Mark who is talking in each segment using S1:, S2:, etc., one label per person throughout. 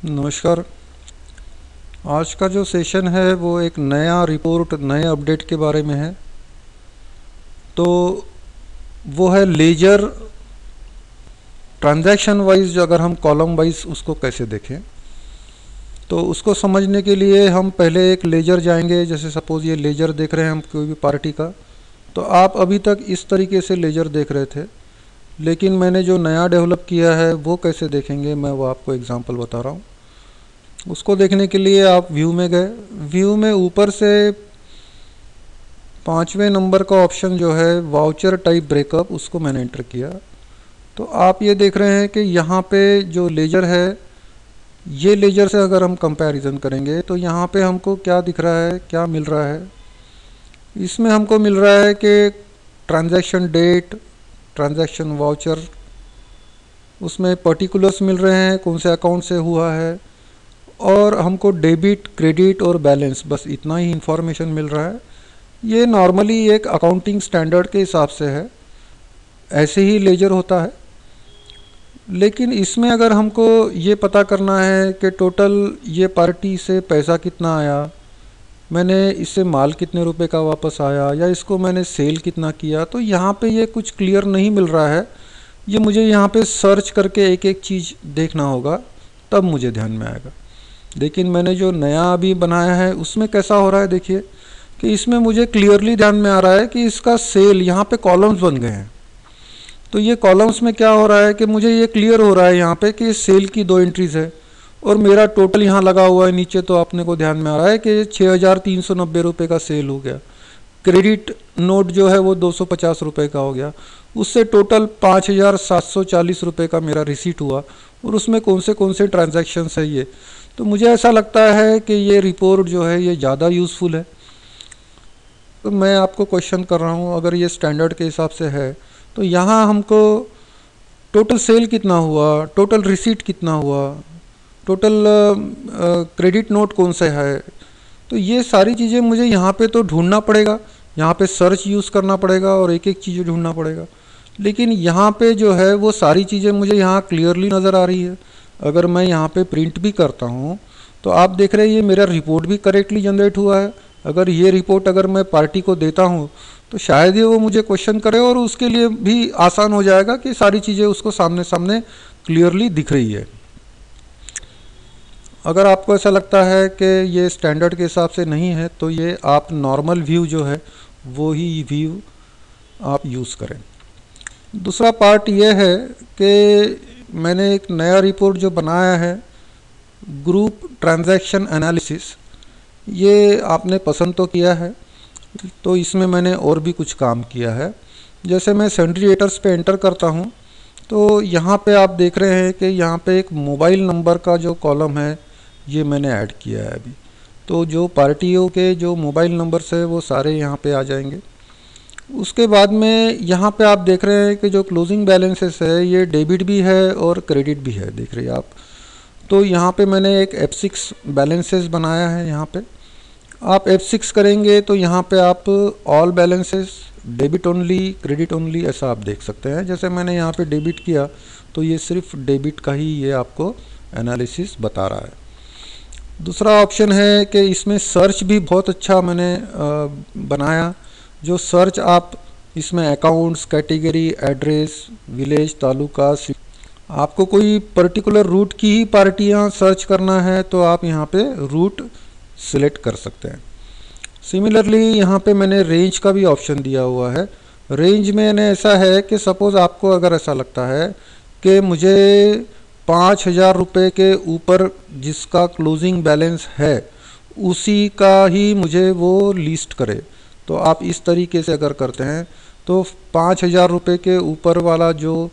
S1: नमस्कार। आज का जो सेशन है वो एक नया रिपोर्ट नए अपडेट के बारे में है। तो वो है लेजर ट्रांजैक्शन वाइज, अगर हम कॉलम वाइज उसको कैसे देखें। तो उसको समझने के लिए हम पहले एक लेजर जाएंगे। जैसे सपोज़ ये लेजर देख रहे हैं हम कोई भी पार्टी का, तो आप अभी तक इस तरीके से लेजर देख रहे थे, लेकिन मैंने जो नया डेवलप किया है वो कैसे देखेंगे, मैं वो आपको एग्जांपल बता रहा हूँ। उसको देखने के लिए आप व्यू में गए। व्यू में ऊपर से 5वें नंबर का ऑप्शन जो है वाउचर टाइप ब्रेकअप, उसको मैंने एंटर किया। तो आप ये देख रहे हैं कि यहाँ पे जो लेजर है, ये लेजर से अगर हम कंपैरिजन करेंगे तो यहाँ पे हमको क्या दिख रहा है, क्या मिल रहा है। इसमें हमको मिल रहा है कि ट्रांजैक्शन डेट, ट्रांजैक्शन वाउचर, उसमें पर्टिकुलर्स मिल रहे हैं कौन से अकाउंट से हुआ है, और हमको डेबिट, क्रेडिट और बैलेंस, बस इतना ही इन्फॉर्मेशन मिल रहा है। ये नॉर्मली एक अकाउंटिंग स्टैंडर्ड के हिसाब से है, ऐसे ही लेजर होता है। लेकिन इसमें अगर हमको ये पता करना है कि टोटल ये पार्टी से पैसा कितना आया, मैंने इससे माल कितने रुपए का वापस आया, या इसको मैंने सेल कितना किया, तो यहाँ पे ये कुछ क्लियर नहीं मिल रहा है। ये मुझे यहाँ पे सर्च करके एक एक चीज़ देखना होगा, तब मुझे ध्यान में आएगा। लेकिन मैंने जो नया अभी बनाया है उसमें कैसा हो रहा है, देखिए कि इसमें मुझे क्लियरली ध्यान में आ रहा है कि इसका सेल, यहाँ पे कॉलम्स बन गए हैं। तो ये कॉलम्स में क्या हो रहा है कि मुझे ये क्लियर हो रहा है यहाँ पे कि सेल की 2 एंट्रीज है, और मेरा टोटल यहाँ लगा हुआ है नीचे। तो अपने को ध्यान में आ रहा है कि 6,390 रुपये का सेल हो गया। क्रेडिट नोट जो है वो 250 रुपये का हो गया। उससे टोटल 5,740 रुपये का मेरा रिसीट हुआ, और उसमें कौन से ट्रांजैक्शंस है ये। तो मुझे ऐसा लगता है कि ये रिपोर्ट जो है ये ज़्यादा यूज़फुल है। तो मैं आपको क्वेश्चन कर रहा हूँ, अगर ये स्टैंडर्ड के हिसाब से है तो यहाँ हमको टोटल सेल कितना हुआ, टोटल रिसीट कितना हुआ, टोटल क्रेडिट नोट कौन सा है, तो ये सारी चीज़ें मुझे यहाँ पे तो ढूंढना पड़ेगा, यहाँ पे सर्च यूज़ करना पड़ेगा और एक एक चीज़ ढूंढना पड़ेगा। लेकिन यहाँ पे जो है वो सारी चीज़ें मुझे यहाँ क्लियरली नज़र आ रही है। अगर मैं यहाँ पे प्रिंट भी करता हूँ तो आप देख रहे हैं ये मेरा रिपोर्ट भी करेक्टली जनरेट हुआ है। अगर ये रिपोर्ट अगर मैं पार्टी को देता हूँ तो शायद ही वो मुझे क्वेश्चन करे, और उसके लिए भी आसान हो जाएगा कि सारी चीज़ें उसको सामने सामने क्लियरली दिख रही है। अगर आपको ऐसा लगता है कि ये स्टैंडर्ड के हिसाब से नहीं है तो ये आप नॉर्मल व्यू जो है वो ही व्यू आप यूज़ करें। दूसरा पार्ट ये है कि मैंने एक नया रिपोर्ट जो बनाया है, ग्रुप ट्रांजैक्शन एनालिसिस, ये आपने पसंद तो किया है, तो इसमें मैंने और भी कुछ काम किया है। जैसे मैं सन्ड्री डेटर्स पे एंटर करता हूँ तो यहाँ पे आप देख रहे हैं कि यहाँ पे एक मोबाइल नंबर का जो कॉलम है ये मैंने ऐड किया है अभी। तो जो पार्टियों के जो मोबाइल नंबर्स है वो सारे यहाँ पे आ जाएंगे। उसके बाद में यहाँ पे आप देख रहे हैं कि जो क्लोजिंग बैलेंसेस है ये डेबिट भी है और क्रेडिट भी है, देख रहे हैं आप। तो यहाँ पे मैंने एक F6 बैलेंसेस बनाया है। यहाँ पे आप F6 करेंगे तो यहाँ पे आप all balances, debit only, credit only, ऐसा आप देख सकते हैं। जैसे मैंने यहाँ पे डेबिट किया तो ये सिर्फ डेबिट का ही ये आपको एनालिसिस बता रहा है। दूसरा ऑप्शन है कि इसमें सर्च भी बहुत अच्छा मैंने बनाया। जो सर्च आप इसमें accounts, category, address, village, taluka, आपको कोई पर्टिकुलर रूट की ही पार्टियां सर्च करना है तो आप यहाँ पे रूट सिलेक्ट कर सकते हैं। सिमिलरली यहाँ पे मैंने रेंज का भी ऑप्शन दिया हुआ है। रेंज में ऐसा है कि सपोज़ आपको अगर ऐसा लगता है कि मुझे 5,000 रुपये के ऊपर जिसका क्लोजिंग बैलेंस है उसी का ही मुझे वो लिस्ट करे, तो आप इस तरीके से अगर करते हैं तो 5,000 रुपये के ऊपर वाला जो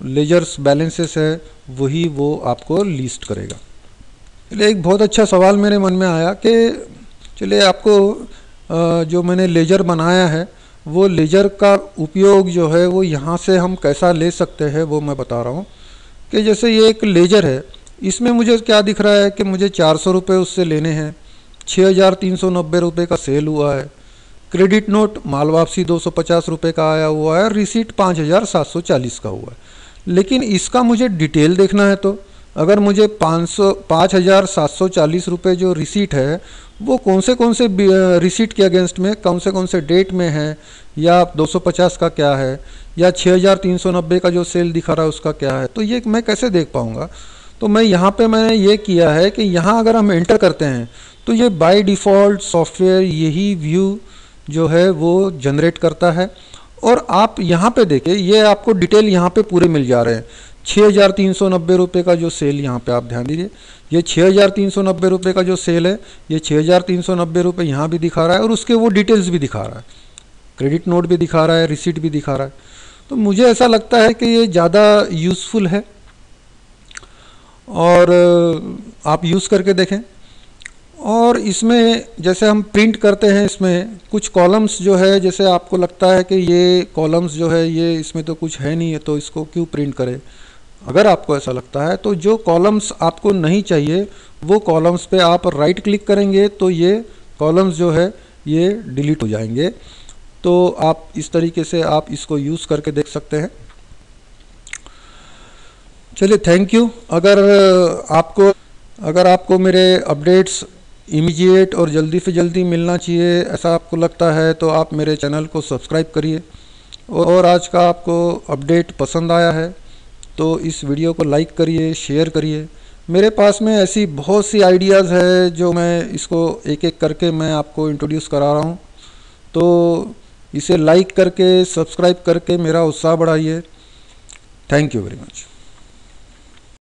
S1: लेजर्स बैलेंसेस है वही वो आपको लिस्ट करेगा। चलिए, एक बहुत अच्छा सवाल मेरे मन में आया कि चलिए आपको जो मैंने लेजर बनाया है वो लेजर का उपयोग जो है वो यहाँ से हम कैसा ले सकते हैं वो मैं बता रहा हूँ। कि जैसे ये एक लेजर है, इसमें मुझे क्या दिख रहा है कि मुझे 400 रुपये उससे लेने हैं, 6,390 रुपये का सेल हुआ है, क्रेडिट नोट माल वापसी 250 रुपये का आया हुआ है, रिसीट 5,740 का हुआ है। लेकिन इसका मुझे डिटेल देखना है तो अगर मुझे 5,740 रुपये जो रिसीट है वो कौन से रिसीट के अगेंस्ट में, कौन से डेट में है, या 250 का क्या है, या 6,390 का जो सेल दिखा रहा है उसका क्या है, तो ये मैं कैसे देख पाऊँगा। तो मैं यहाँ पे मैंने ये किया है कि यहाँ अगर हम एंटर करते हैं तो ये बाय डिफ़ॉल्ट सॉफ्टवेयर यही व्यू जो है वो जनरेट करता है। और आप यहाँ पे देखिए, ये आपको डिटेल यहाँ पे पूरे मिल जा रहे हैं। 6,390 रुपये का जो सेल, यहाँ पे आप ध्यान दीजिए, ये 6,390 रुपये का जो सेल है, ये 6,390 रुपये यहाँ भी दिखा रहा है और उसके वो डिटेल्स भी दिखा रहा है, क्रेडिट नोट भी दिखा रहा है, रिसीट भी दिखा रहा है। तो मुझे ऐसा लगता है कि ये ज़्यादा यूज़फुल है और आप यूज़ करके देखें। और इसमें जैसे हम प्रिंट करते हैं, इसमें कुछ कॉलम्स जो है, जैसे आपको लगता है कि ये कॉलम्स जो है ये इसमें तो कुछ है नहीं है तो इसको क्यों प्रिंट करें, अगर आपको ऐसा लगता है तो जो कॉलम्स आपको नहीं चाहिए वो कॉलम्स पे आप राइट क्लिक करेंगे तो ये कॉलम्स जो है ये डिलीट हो जाएंगे। तो आप इस तरीके से आप इसको यूज़ करके देख सकते हैं। चलिए, थैंक यू। अगर आपको मेरे अपडेट्स इमीडिएट और जल्दी से जल्दी मिलना चाहिए, ऐसा आपको लगता है, तो आप मेरे चैनल को सब्सक्राइब करिए। और आज का आपको अपडेट पसंद आया है तो इस वीडियो को लाइक करिए, शेयर करिए। मेरे पास में ऐसी बहुत सी आइडियाज़ है जो मैं इसको एक एक करके मैं आपको इंट्रोड्यूस करा रहा हूँ। तो इसे लाइक करके, सब्सक्राइब करके मेरा उत्साह बढ़ाइए। Thank you very much.